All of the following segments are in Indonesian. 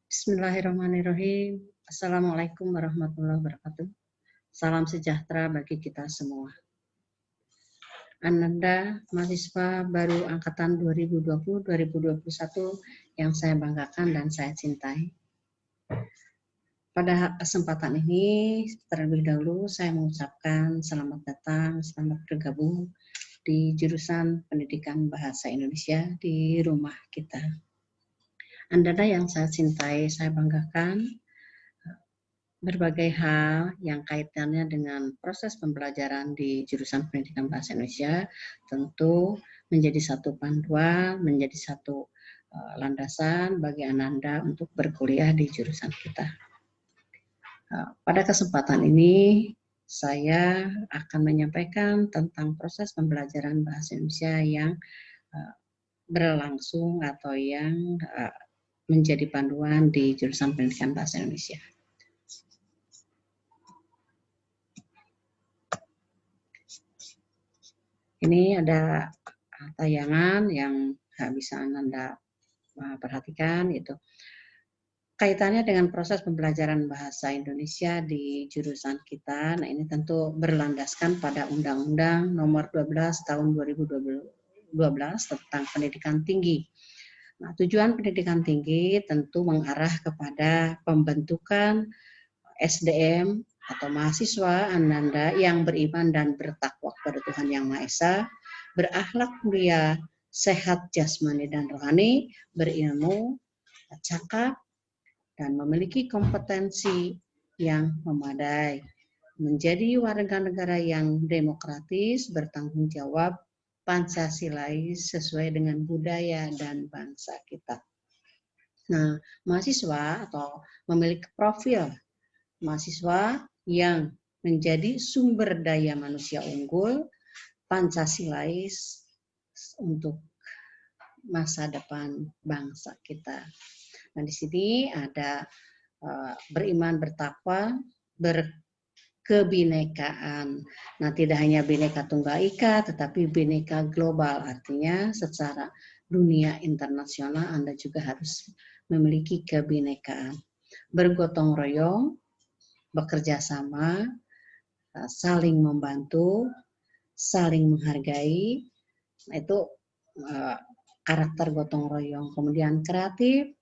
Bismillahirrahmanirrahim. Assalamualaikum warahmatullahi wabarakatuh. Salam sejahtera bagi kita semua. Ananda, mahasiswa baru angkatan 2020-2021 yang saya banggakan dan saya cintai. Pada kesempatan ini, terlebih dahulu saya mengucapkan selamat datang, selamat bergabung di jurusan Pendidikan Bahasa Indonesia di rumah kita. Anda yang saya cintai, saya banggakan, berbagai hal yang kaitannya dengan proses pembelajaran di jurusan Pendidikan Bahasa Indonesia tentu menjadi satu panduan, menjadi satu landasan bagi Ananda untuk berkuliah di jurusan kita. Pada kesempatan ini saya akan menyampaikan tentang proses pembelajaran bahasa Indonesia yang berlangsung atau yang menjadi panduan di jurusan Pendidikan Bahasa Indonesia. Ini ada tayangan yang bisa Anda perhatikan, itu kaitannya dengan proses pembelajaran bahasa Indonesia di jurusan kita. Nah, ini tentu berlandaskan pada Undang-Undang Nomor 12 Tahun 2012 tentang pendidikan tinggi. Nah, tujuan pendidikan tinggi tentu mengarah kepada pembentukan SDM atau mahasiswa Ananda yang beriman dan bertakwa kepada Tuhan Yang Maha Esa, berakhlak mulia, sehat jasmani dan rohani, berilmu, cakap, dan memiliki kompetensi yang memadai, menjadi warga negara yang demokratis, bertanggung jawab, Pancasilais sesuai dengan budaya dan bangsa kita. Nah, mahasiswa atau memiliki profil mahasiswa yang menjadi sumber daya manusia unggul, Pancasilais untuk masa depan bangsa kita. Nah, di sini ada beriman, bertakwa, berkebinekaan. Nah, tidak hanya Bhinneka Tunggal Ika, tetapi Bhinneka global, artinya secara dunia internasional Anda juga harus memiliki kebinekaan. Bergotong royong, bekerja sama, saling membantu, saling menghargai. Nah, itu karakter gotong royong. Kemudian kreatif,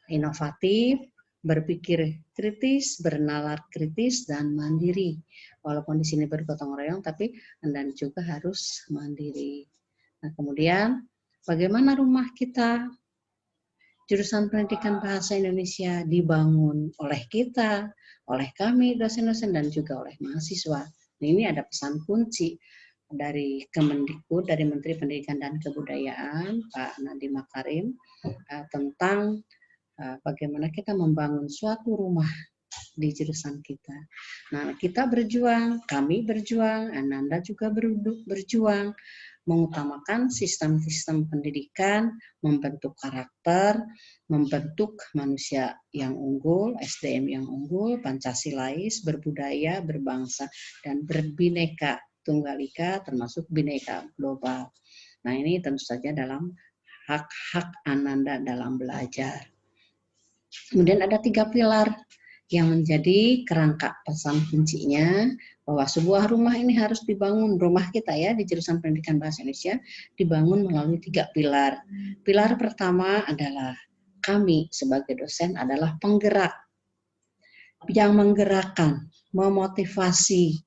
inovatif, berpikir kritis, bernalar kritis, dan mandiri. Walaupun di sini bergotong royong, tapi Anda juga harus mandiri. Nah, kemudian bagaimana rumah kita? Jurusan Pendidikan Bahasa Indonesia dibangun oleh kita, oleh kami dosen-dosen, dan juga oleh mahasiswa. Nah, ini ada pesan kunci dari Kemendikbud, dari Menteri Pendidikan dan Kebudayaan, Pak Nadiem Makarim, tentang bagaimana kita membangun suatu rumah di jurusan kita. Nah, kita berjuang, kami berjuang, Ananda juga berjuang, mengutamakan sistem-sistem pendidikan, membentuk karakter, membentuk manusia yang unggul, SDM yang unggul, Pancasilais, berbudaya, berbangsa, dan berbineka tunggal ika, termasuk bineka global. Nah, ini tentu saja dalam hak-hak Ananda dalam belajar. Kemudian ada 3 pilar yang menjadi kerangka pesan kuncinya, bahwa sebuah rumah ini harus dibangun, rumah kita ya di jurusan Pendidikan Bahasa Indonesia dibangun melalui 3 pilar. Pilar pertama adalah kami sebagai dosen adalah penggerak, yang menggerakkan, memotivasi,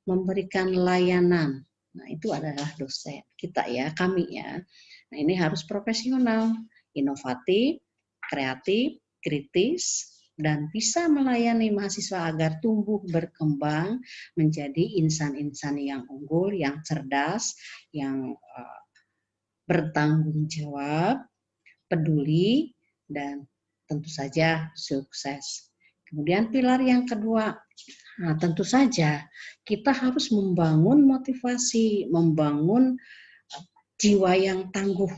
memberikan layanan. Nah, itu adalah dosen kita ya, kami ya. Nah, ini harus profesional, inovatif, kreatif, kritis, dan bisa melayani mahasiswa agar tumbuh berkembang menjadi insan-insan yang unggul, yang cerdas, yang bertanggung jawab, peduli, dan tentu saja sukses. Kemudian pilar yang kedua, nah tentu saja kita harus membangun motivasi, membangun jiwa yang tangguh,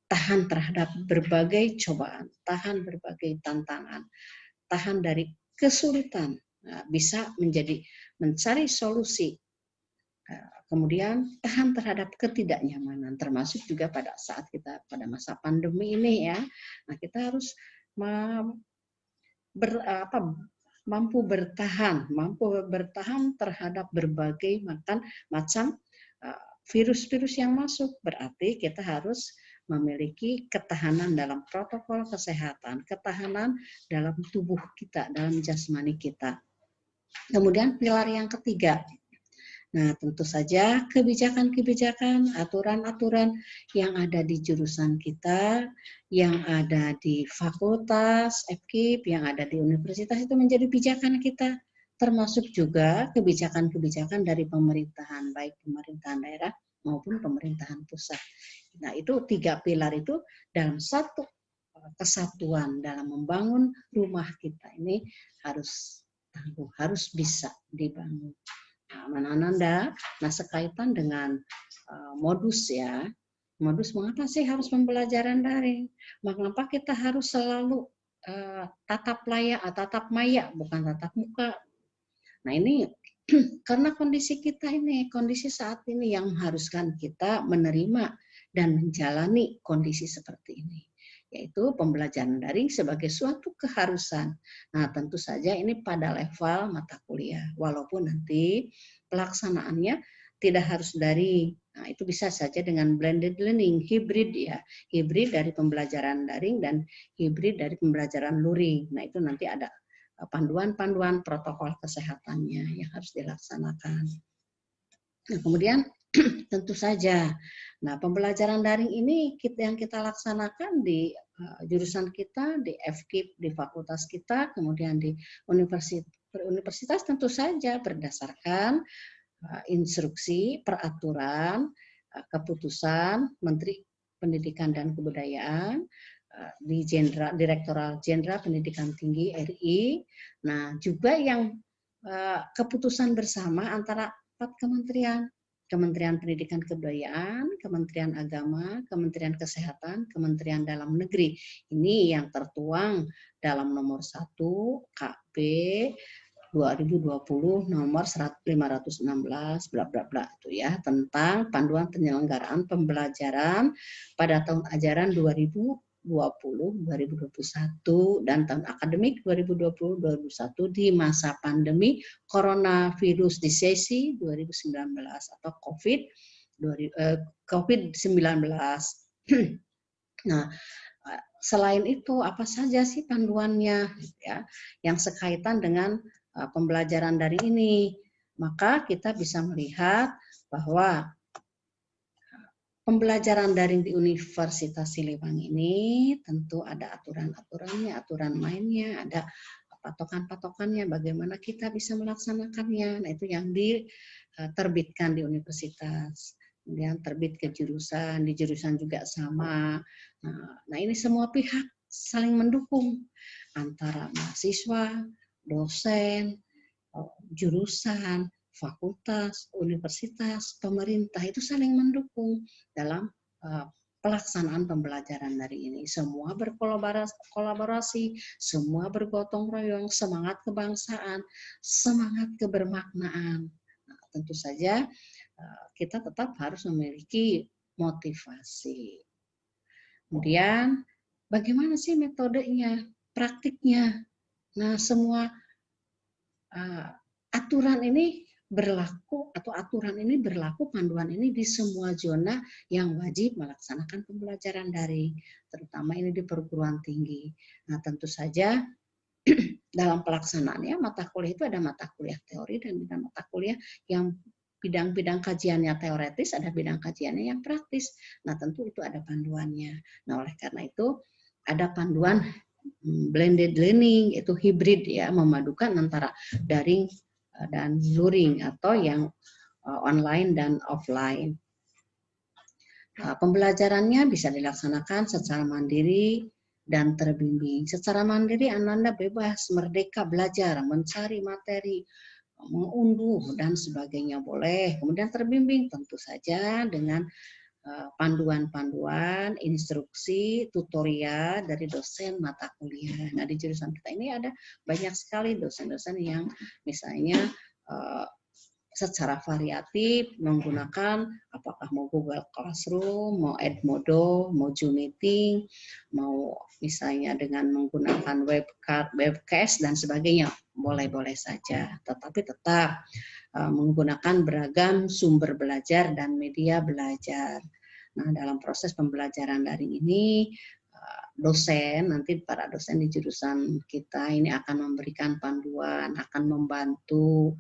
tahan terhadap berbagai cobaan, tahan berbagai tantangan, tahan dari kesulitan, bisa menjadi mencari solusi, kemudian tahan terhadap ketidaknyamanan, termasuk juga pada saat kita pada masa pandemi ini ya. Nah, kita harus mampu bertahan terhadap berbagai macam virus-virus yang masuk. Berarti kita harus memiliki ketahanan dalam protokol kesehatan, ketahanan dalam tubuh kita, dalam jasmani kita. Kemudian pilar yang ketiga, nah tentu saja kebijakan-kebijakan, aturan-aturan yang ada di jurusan kita, yang ada di fakultas, FKIP, yang ada di universitas itu menjadi pijakan kita. Termasuk juga kebijakan-kebijakan dari pemerintahan, baik pemerintahan daerah maupun pemerintahan pusat. Nah itu 3 pilar itu dalam satu kesatuan dalam membangun rumah kita ini harus tangguh, harus bisa dibangun. Nah, sekaitan dengan modus ya, modus mengapa sih harus pembelajaran daring? Mengapa kita harus selalu tatap maya, bukan tatap muka? Nah ini karena kondisi kita ini, kondisi saat ini yang mengharuskan kita menerima dan menjalani kondisi seperti ini, yaitu pembelajaran daring sebagai suatu keharusan. Nah, tentu saja ini pada level mata kuliah, walaupun nanti pelaksanaannya tidak harus daring. Nah, itu bisa saja dengan blended learning, hybrid ya, hybrid dari pembelajaran daring dan hybrid dari pembelajaran luring. Nah, itu nanti ada panduan-panduan protokol kesehatannya yang harus dilaksanakan. Nah, kemudian tentu saja, nah pembelajaran daring ini yang kita laksanakan di jurusan kita, di FKIP, di fakultas kita, kemudian di universitas tentu saja berdasarkan instruksi, peraturan, keputusan Menteri Pendidikan dan Kebudayaan, di Direktorat Jenderal Pendidikan Tinggi RI. Nah, juga yang keputusan bersama antara 4 kementerian. Kementerian Pendidikan Kebudayaan, Kementerian Agama, Kementerian Kesehatan, Kementerian Dalam Negeri. Ini yang tertuang dalam nomor 1 KB 2020 nomor 516 bla bla bla itu ya, tentang panduan penyelenggaraan pembelajaran pada tahun ajaran 2020-2021 dan tahun akademik 2020-2021 di masa pandemi coronavirus disease 2019 atau COVID-19. Nah, selain itu apa saja sih panduannya ya yang sekaitan dengan pembelajaran daring ini? Maka kita bisa melihat bahwa pembelajaran daring di Universitas Siliwangi ini tentu ada aturan-aturannya, aturan mainnya, ada patokan-patokannya, bagaimana kita bisa melaksanakannya. Nah, itu yang diterbitkan di universitas. Kemudian terbit ke jurusan, di jurusan juga sama. Nah, ini semua pihak saling mendukung antara mahasiswa, dosen, jurusan, fakultas, universitas, pemerintah itu saling mendukung dalam pelaksanaan pembelajaran dari ini. Semua berkolaborasi, semua bergotong royong, semangat kebangsaan, semangat kebermaknaan. Nah, tentu saja kita tetap harus memiliki motivasi. Kemudian bagaimana sih metodenya, praktiknya? Nah, semua aturan ini berlaku atau aturan ini berlaku, panduan ini di semua zona yang wajib melaksanakan pembelajaran daring, terutama ini di perguruan tinggi. Nah, tentu saja dalam pelaksanaannya mata kuliah itu ada mata kuliah teori dan mata kuliah yang bidang-bidang kajiannya teoretis, ada bidang kajiannya yang praktis. Nah, tentu itu ada panduannya. Nah, oleh karena itu ada panduan blended learning, itu hybrid ya, memadukan antara daring dan luring atau yang online dan offline. Pembelajarannya bisa dilaksanakan secara mandiri dan terbimbing. Secara mandiri Anda bebas, merdeka belajar, mencari materi, mengunduh dan sebagainya boleh. Kemudian terbimbing tentu saja dengan panduan-panduan, instruksi, tutorial dari dosen mata kuliah. Nah, di jurusan kita ini ada banyak sekali dosen-dosen yang misalnya secara variatif menggunakan apakah mau Google Classroom, mau Edmodo, mau Zoom Meeting, mau misalnya dengan menggunakan webcast, webcast dan sebagainya, boleh-boleh saja. Tetapi tetap menggunakan beragam sumber belajar dan media belajar. Nah, dalam proses pembelajaran daring ini, dosen, nanti para dosen di jurusan kita ini akan memberikan panduan, akan membantu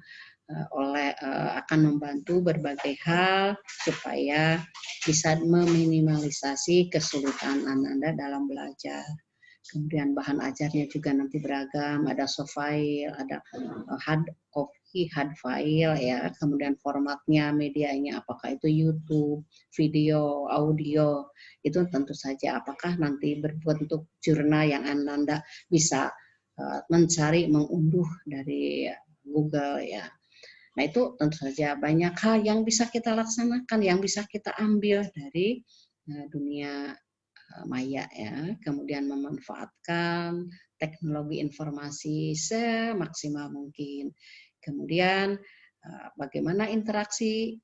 akan membantu berbagai hal supaya bisa meminimalisasi kesulitan Anda dalam belajar. Kemudian bahan ajarnya juga nanti beragam, ada soft file, ada hard copy, hard file ya. Kemudian formatnya, medianya apakah itu YouTube, video, audio, itu tentu saja apakah nanti berbentuk jurnal yang Anda bisa mencari, mengunduh dari Google ya. Nah, itu tentu saja banyak hal yang bisa kita laksanakan, yang bisa kita ambil dari dunia maya ya. Kemudian memanfaatkan teknologi informasi semaksimal mungkin. Kemudian bagaimana interaksi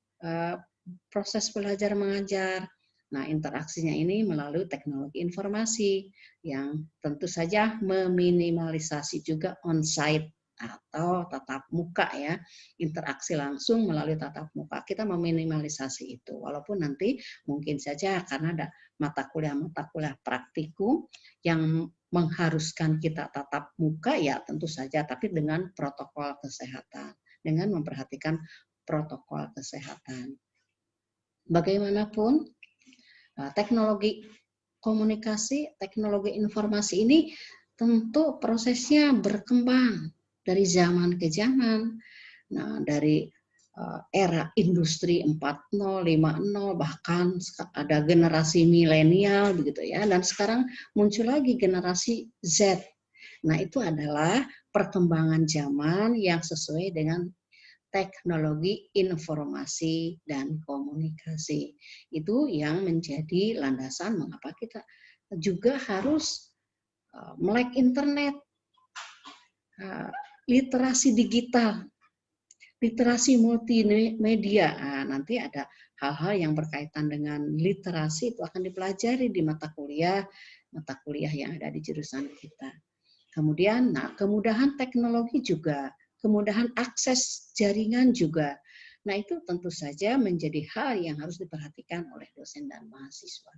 proses belajar mengajar. Nah, interaksinya ini melalui teknologi informasi yang tentu saja meminimalisasi juga on-site atau tatap muka ya, interaksi langsung melalui tatap muka. Kita meminimalisasi itu, walaupun nanti mungkin saja karena ada mata kuliah praktikum yang mengharuskan kita tatap muka ya tentu saja, tapi dengan protokol kesehatan, dengan memperhatikan protokol kesehatan. Bagaimanapun teknologi komunikasi, teknologi informasi ini tentu prosesnya berkembang dari zaman ke zaman. Nah, dari era industri 4.0, 5.0, bahkan ada generasi milenial begitu ya, dan sekarang muncul lagi generasi Z. Nah, itu adalah perkembangan zaman yang sesuai dengan teknologi informasi dan komunikasi. Itu yang menjadi landasan mengapa kita juga harus melek internet, literasi digital, literasi multimedia. Nah, nanti ada hal-hal yang berkaitan dengan literasi itu akan dipelajari di mata kuliah yang ada di jurusan kita. Kemudian, kemudahan teknologi juga, kemudahan akses jaringan juga. Nah, itu tentu saja menjadi hal yang harus diperhatikan oleh dosen dan mahasiswa.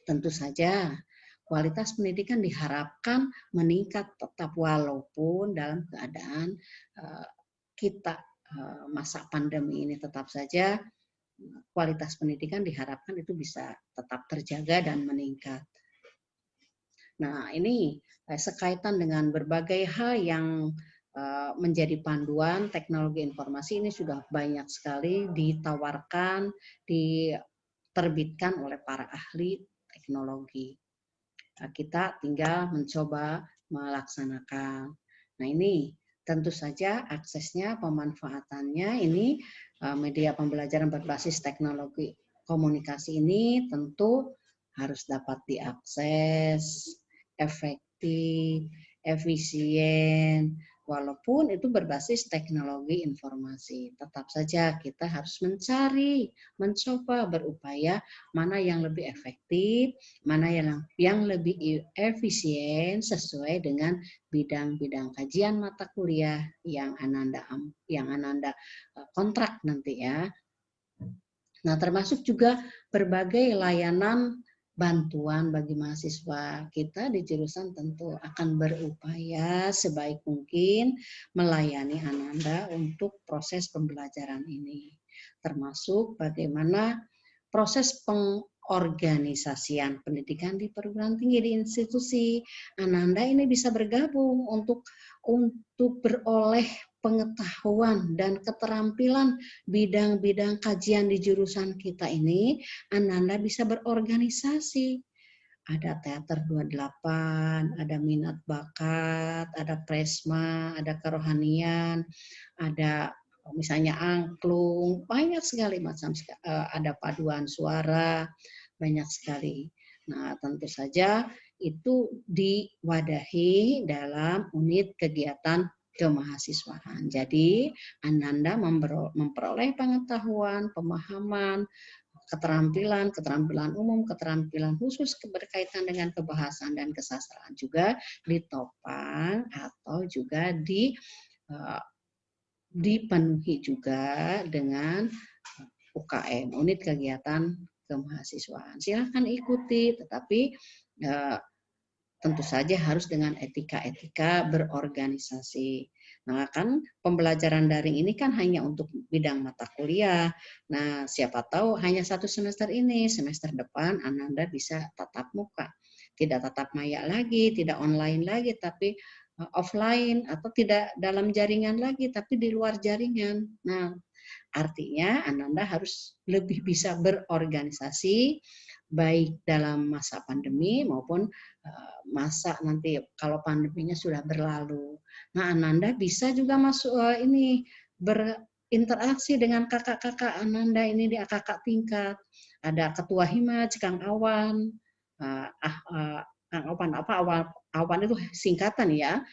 Tentu saja kualitas pendidikan diharapkan meningkat tetap walaupun dalam keadaan kita masa pandemi ini tetap saja kualitas pendidikan diharapkan itu bisa tetap terjaga dan meningkat. Nah, ini sekaitan dengan berbagai hal yang menjadi panduan teknologi informasi ini sudah banyak sekali ditawarkan, diterbitkan oleh para ahli teknologi. Kita tinggal mencoba melaksanakan. Nah, ini tentu saja aksesnya, pemanfaatannya ini media pembelajaran berbasis teknologi komunikasi ini tentu harus dapat diakses, efektif, efisien, walaupun itu berbasis teknologi informasi. Tetap saja kita harus mencari, mencoba, berupaya mana yang lebih efektif, mana yang lebih efisien sesuai dengan bidang-bidang kajian mata kuliah yang Ananda kontrak nanti ya. Nah, termasuk juga berbagai layanan bantuan bagi mahasiswa kita di jurusan tentu akan berupaya sebaik mungkin melayani Ananda untuk proses pembelajaran ini. Termasuk bagaimana proses pengorganisasian pendidikan di perguruan tinggi di institusi. Ananda ini bisa bergabung untuk beroleh pengetahuan dan keterampilan bidang-bidang kajian di jurusan kita ini. Ananda bisa berorganisasi. Ada Teater 28, ada Minat Bakat, ada Presma, ada Kerohanian, ada misalnya angklung, banyak sekali macam, ada paduan suara, banyak sekali. Nah, tentu saja itu diwadahi dalam unit kegiatan kemahasiswaan. Jadi Ananda memperoleh pengetahuan, pemahaman, keterampilan umum, keterampilan khusus berkaitan dengan kebahasaan dan kesastraan juga ditopang atau juga dipenuhi juga dengan UKM, unit kegiatan kemahasiswaan. Silakan ikuti, tetapi tentu saja harus dengan etika-etika berorganisasi. Nah, kan pembelajaran daring ini kan hanya untuk bidang mata kuliah. Nah, siapa tahu hanya 1 semester ini, semester depan Ananda bisa tatap muka. Tidak tatap maya lagi, tidak online lagi, tapi offline, atau tidak dalam jaringan lagi, tapi di luar jaringan. Nah, artinya Ananda harus lebih bisa berorganisasi, baik dalam masa pandemi maupun masa nanti kalau pandeminya sudah berlalu. Nah, Ananda bisa juga masuk ini berinteraksi dengan kakak-kakak Ananda ini di kakak tingkat. Ada Ketua Himaj, Kang Awan, Kang Awan itu singkatan ya.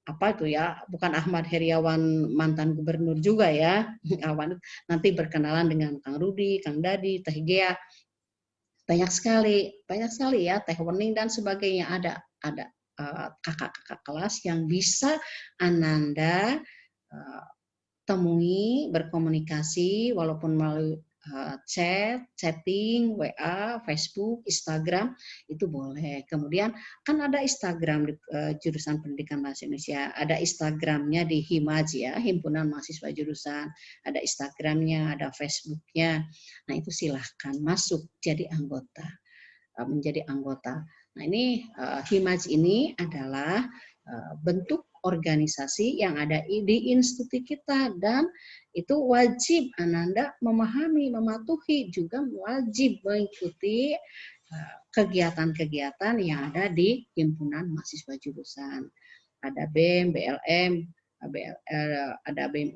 Apa itu ya, bukan Ahmad Heriawan mantan gubernur juga ya. Awan nanti berkenalan dengan Kang Rudi, Kang Dadi, Teh Gea, banyak sekali ya, Teh Wening dan sebagainya. Ada kakak-kakak kelas yang bisa Ananda temui, berkomunikasi walaupun melalui chatting, WA, Facebook, Instagram, itu boleh. Kemudian kan ada Instagram di jurusan Pendidikan Bahasa Indonesia, ada Instagramnya di Himaj ya, Himpunan Mahasiswa Jurusan, ada Instagramnya, ada Facebooknya. Nah, itu silahkan masuk jadi anggota, menjadi anggota. Nah, ini Himaj ini adalah bentuk organisasi yang ada di institut kita, dan itu wajib Ananda memahami, mematuhi, juga wajib mengikuti kegiatan-kegiatan yang ada di Himpunan Mahasiswa Jurusan. Ada BEM, BLM, ada BEM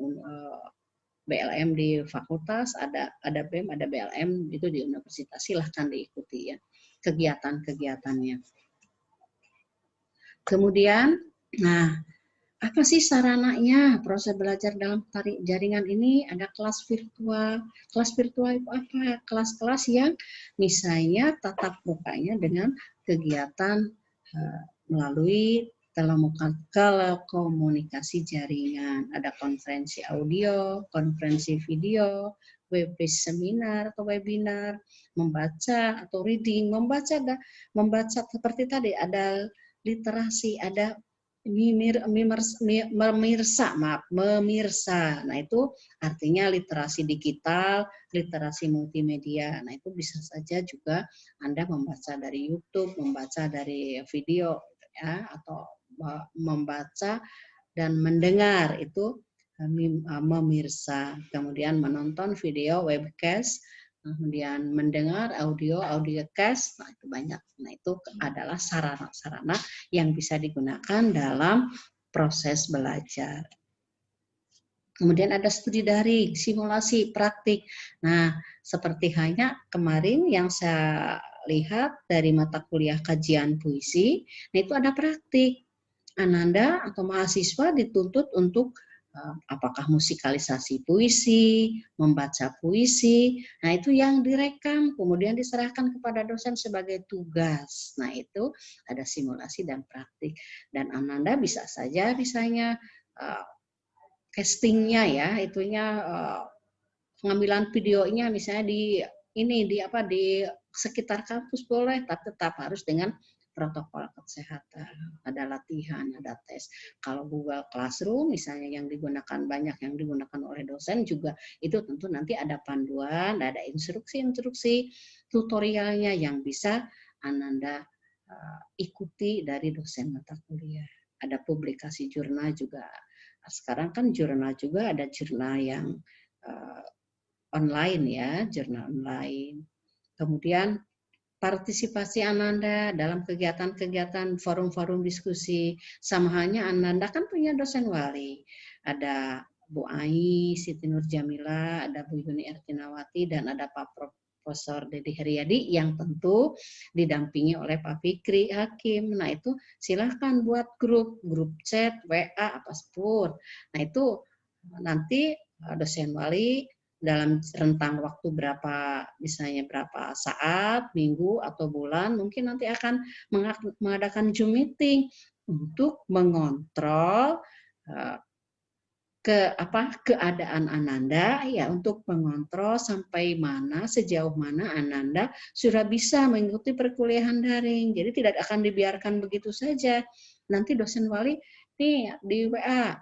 BLM di fakultas, ada BEM, ada BLM itu di universitas. Silahkan diikuti ya kegiatan-kegiatannya. Kemudian, nah, apa sih sarananya proses belajar dalam jaringan ini? Ada kelas virtual. Kelas virtual itu apa? Kelas-kelas yang misalnya tatap mukanya dengan kegiatan melalui telekomunikasi jaringan. Ada konferensi audio, konferensi video, web-based seminar atau webinar, membaca atau reading, membaca seperti tadi, ada literasi, ada memirsa. Nah, itu artinya literasi digital, literasi multimedia. Nah, itu bisa saja juga Anda membaca dari YouTube, membaca dari video ya, atau membaca dan mendengar, itu memirsa. Kemudian menonton video webcast, kemudian mendengar audiocast, nah itu banyak. Nah, itu adalah sarana-sarana yang bisa digunakan dalam proses belajar. Kemudian ada studi daring, simulasi, praktik. Nah, seperti hanya kemarin yang saya lihat dari mata kuliah kajian puisi, nah itu ada praktik. Ananda atau mahasiswa dituntut untuk apakah musikalisasi puisi, membaca puisi. Nah, itu yang direkam, kemudian diserahkan kepada dosen sebagai tugas. Nah, itu ada simulasi dan praktik. Dan Ananda bisa saja misalnya castingnya ya, itunya pengambilan videonya misalnya di sekitar kampus boleh, tapi tetap harus dengan protokol kesehatan, ada latihan, ada tes. Kalau Google Classroom misalnya yang banyak yang digunakan oleh dosen juga, itu tentu nanti ada panduan, ada instruksi tutorialnya yang bisa Ananda ikuti dari dosen mata kuliah. Ada publikasi jurnal juga. Sekarang kan jurnal juga ada jurnal yang online ya, jurnal online. Kemudian partisipasi Ananda dalam kegiatan-kegiatan forum-forum diskusi. Sama halnya Ananda kan punya dosen wali. Ada Bu Ai, Siti Nur Jamila, ada Bu Yuni Ertinawati, dan ada Pak Prof. Profesor Dedi Haryadi yang tentu didampingi oleh Pak Fikri Hakim. Nah itu silahkan buat grup chat, WA, apa sepur. Nah itu nanti dosen wali dalam rentang waktu berapa, misalnya berapa saat, minggu atau bulan, mungkin nanti akan mengadakan Zoom meeting untuk mengontrol keadaan Ananda, ya, untuk mengontrol sampai mana, sejauh mana Ananda sudah bisa mengikuti perkuliahan daring. Jadi tidak akan dibiarkan begitu saja. Nanti dosen wali nih di WA,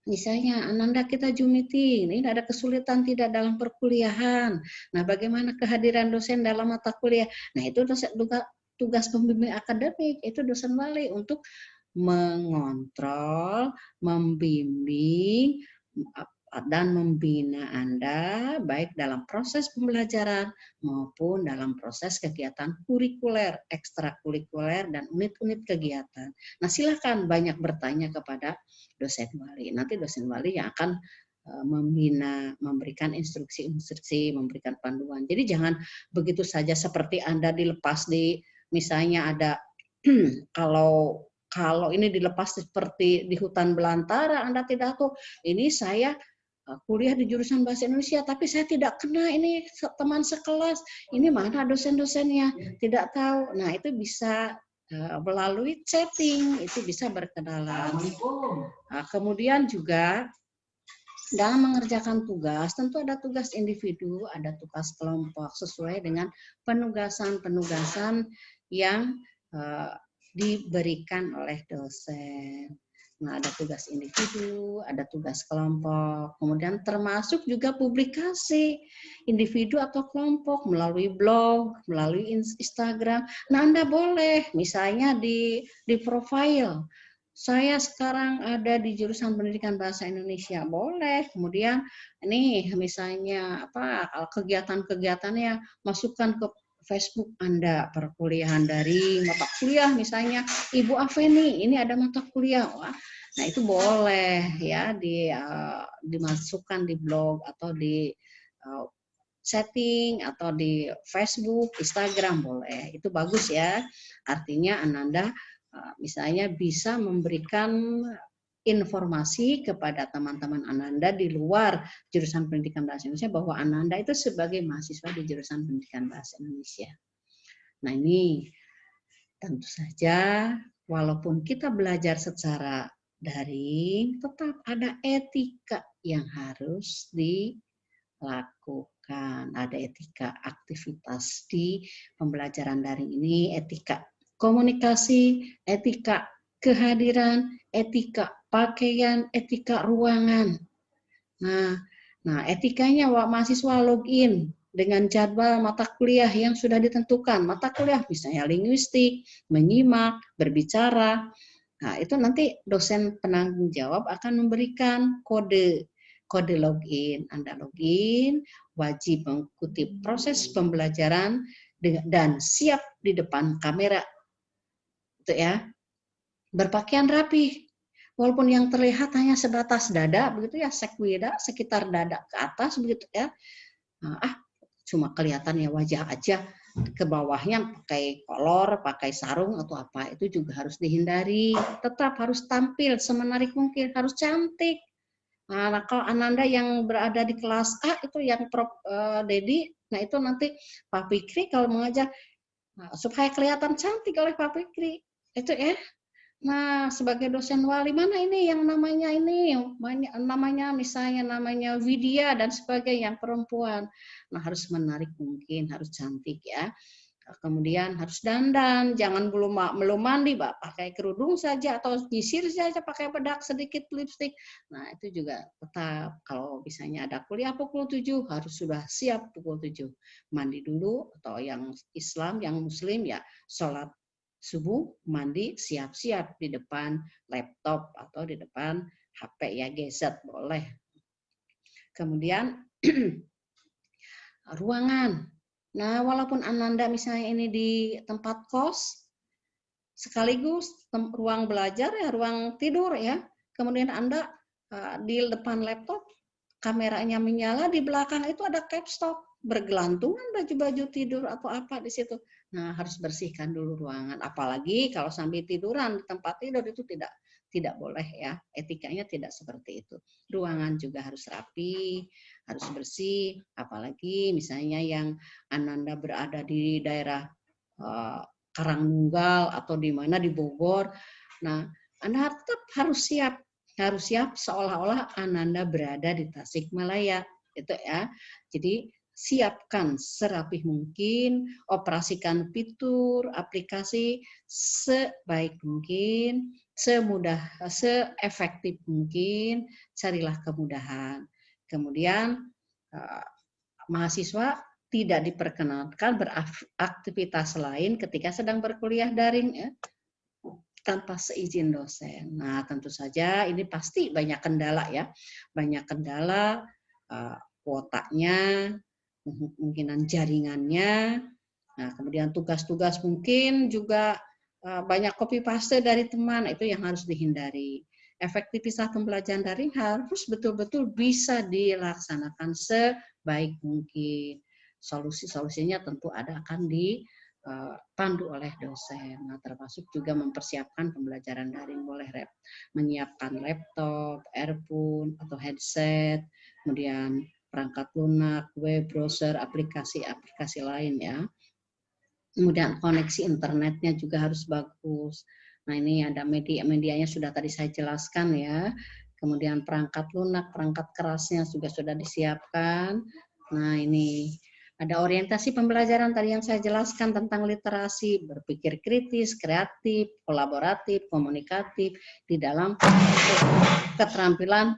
misalnya Ananda kita Zoom meeting, ini ada kesulitan tidak dalam perkuliahan. Nah, bagaimana kehadiran dosen dalam mata kuliah? Nah, itu tugas pembimbing akademik, itu dosen wali untuk mengontrol, membimbing, dan membina Anda baik dalam proses pembelajaran maupun dalam proses kegiatan kurikuler, ekstrakurikuler, dan unit-unit kegiatan. Nah, silakan banyak bertanya kepada dosen wali. Nanti dosen wali yang akan membina, memberikan instruksi-instruksi, memberikan panduan. Jadi jangan begitu saja seperti Anda dilepas di, misalnya ada kalau ini dilepas seperti di hutan belantara, Anda tidak tahu, ini saya kuliah di jurusan bahasa Indonesia, tapi saya tidak kena ini teman sekelas, ini mana dosen-dosennya, tidak tahu. Nah, itu bisa melalui chatting, itu bisa berkenalan. Nah, kemudian juga dalam mengerjakan tugas, tentu ada tugas individu, ada tugas kelompok, sesuai dengan penugasan-penugasan yang diberikan oleh dosen. Nah, ada tugas individu, ada tugas kelompok, kemudian termasuk juga publikasi individu atau kelompok melalui blog, melalui Instagram. Nah, Anda boleh misalnya di profile, saya sekarang ada di jurusan pendidikan bahasa Indonesia, boleh. Kemudian ini misalnya kegiatan-kegiatannya masukkan ke Facebook Anda, perkuliahan dari mata kuliah misalnya Ibu Aveni, ini ada mata kuliah. Wah, nah itu boleh ya dimasukkan di blog atau di setting atau di Facebook, Instagram boleh. Itu bagus ya. Artinya Ananda misalnya bisa memberikan informasi kepada teman-teman Ananda di luar jurusan pendidikan bahasa Indonesia bahwa Ananda itu sebagai mahasiswa di jurusan pendidikan bahasa Indonesia. Nah, ini tentu saja walaupun kita belajar secara daring, tetap ada etika yang harus dilakukan. Ada etika aktivitas di pembelajaran daring ini, etika komunikasi, etika kehadiran, etika pakaian, etika ruangan. Nah, etikanya mahasiswa login dengan jadwal mata kuliah yang sudah ditentukan. Mata kuliah misalnya linguistik, menyimak, berbicara. Nah, itu nanti dosen penanggung jawab akan memberikan kode login. Anda login, wajib mengikuti proses pembelajaran dan siap di depan kamera. Itu ya. Berpakaian rapi. Walaupun yang terlihat hanya sebatas dada, begitu ya, sekwida, sekitar dada ke atas, begitu ya. Cuma kelihatan ya wajah aja, ke bawahnya pakai kolor, pakai sarung atau apa, itu juga harus dihindari. Tetap harus tampil semenarik mungkin, harus cantik. Nah, kalau Ananda yang berada di kelas A, itu yang Prof. Dedi, nah itu nanti Pak Fikri kalau mengajar, supaya kelihatan cantik oleh Pak Fikri, itu ya. Nah, sebagai dosen wali, mana ini yang namanya misalnya namanya Widya dan sebagainya, yang perempuan. Nah, harus menarik mungkin, harus cantik ya. Kemudian harus dandan, jangan belum mandi, pakai kerudung saja atau nyisir saja pakai bedak sedikit lipstik. Nah, itu juga tetap kalau misalnya ada kuliah pukul 7 harus sudah siap pukul 7. Mandi dulu, atau yang Islam, yang Muslim ya sholat subuh, mandi, siap-siap di depan laptop atau di depan HP ya, gadget boleh. Kemudian ruangan. Nah, walaupun Ananda misalnya ini di tempat kos, sekaligus ruang belajar ya, ruang tidur ya. Kemudian Anda di depan laptop, kameranya menyala, di belakang itu ada capstock. bergelantungan baju-baju tidur atau apa di situ. Nah, harus bersihkan dulu ruangan. Apalagi kalau sambil tiduran di tempat tidur itu tidak boleh ya. Etikanya tidak seperti itu. Ruangan juga harus rapi, harus bersih. Apalagi misalnya yang Ananda berada di daerah Karangnunggal atau di mana di Bogor. Nah, Anda tetap harus siap seolah-olah Ananda berada di Tasikmalaya. Itu ya. Jadi siapkan serapih mungkin, operasikan fitur aplikasi sebaik mungkin, seefektif mungkin, carilah kemudahan. Kemudian mahasiswa tidak diperkenankan beraktivitas lain ketika sedang berkuliah daring ya, tanpa seizin dosen. Nah, tentu saja ini pasti banyak kendala ya, banyak kendala kuotanya, kemungkinan jaringannya, nah kemudian tugas-tugas mungkin juga banyak copy paste dari teman, itu yang harus dihindari. Efektivitas pembelajaran daring harus betul-betul bisa dilaksanakan sebaik mungkin. Solusinya tentu akan dipandu oleh dosen. Nah, termasuk juga mempersiapkan pembelajaran daring, boleh menyiapkan laptop, earphone atau headset, kemudian perangkat lunak, web browser, aplikasi-aplikasi lain ya. Kemudian koneksi internetnya juga harus bagus. Nah, ini ada medianya sudah tadi saya jelaskan ya. Kemudian perangkat lunak, perangkat kerasnya juga sudah disiapkan. Nah, ini ada orientasi pembelajaran tadi yang saya jelaskan tentang literasi, berpikir kritis, kreatif, kolaboratif, komunikatif di dalam keterampilan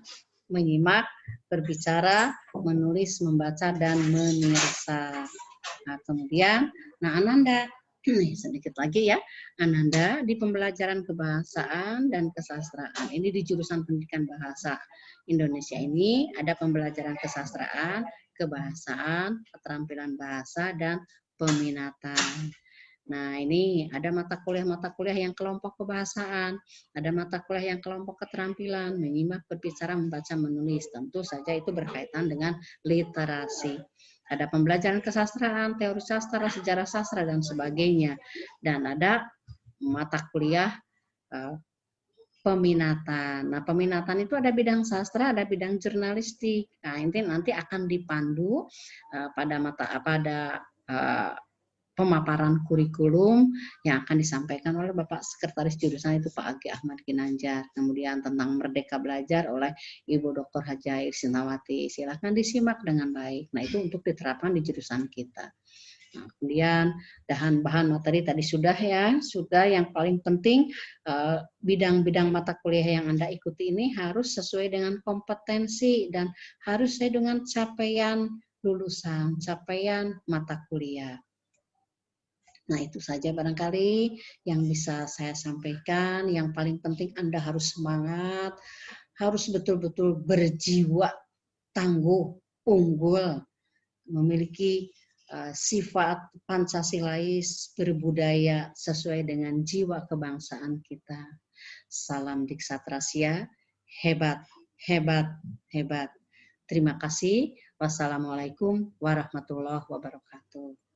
menyimak, berbicara, menulis, membaca, dan menirsa. Nah, kemudian, Ananda, sedikit lagi ya, Ananda di pembelajaran kebahasaan dan kesastraan. Ini di jurusan pendidikan bahasa Indonesia ini ada pembelajaran kesastraan, kebahasaan, keterampilan bahasa, dan peminatan. Nah, ini ada mata kuliah yang kelompok kebahasaan, ada mata kuliah yang kelompok keterampilan, menyimak, berbicara, membaca, menulis. Tentu saja itu berkaitan dengan literasi. Ada pembelajaran kesastraan, teori sastra, sejarah sastra, dan sebagainya. Dan ada mata kuliah peminatan. Nah, peminatan itu ada bidang sastra, ada bidang jurnalistik. Nah, ini nanti akan dipandu pada pemaparan kurikulum yang akan disampaikan oleh Bapak Sekretaris Jurusan itu Pak Agi Ahmad Ginanjar. Kemudian tentang Merdeka Belajar oleh Ibu Dr. Haja Sinawati. Silakan disimak dengan baik. Nah, itu untuk diterapkan di jurusan kita. Nah, kemudian bahan materi tadi sudah ya, yang paling penting bidang-bidang mata kuliah yang Anda ikuti ini harus sesuai dengan kompetensi dan harus sesuai dengan capaian lulusan, capaian mata kuliah. Nah, itu saja barangkali yang bisa saya sampaikan. Yang paling penting Anda harus semangat, harus betul-betul berjiwa tangguh, unggul, memiliki sifat Pancasilais, berbudaya sesuai dengan jiwa kebangsaan kita. Salam Diksatrasia, hebat, hebat, hebat. Terima kasih. Wassalamualaikum warahmatullahi wabarakatuh.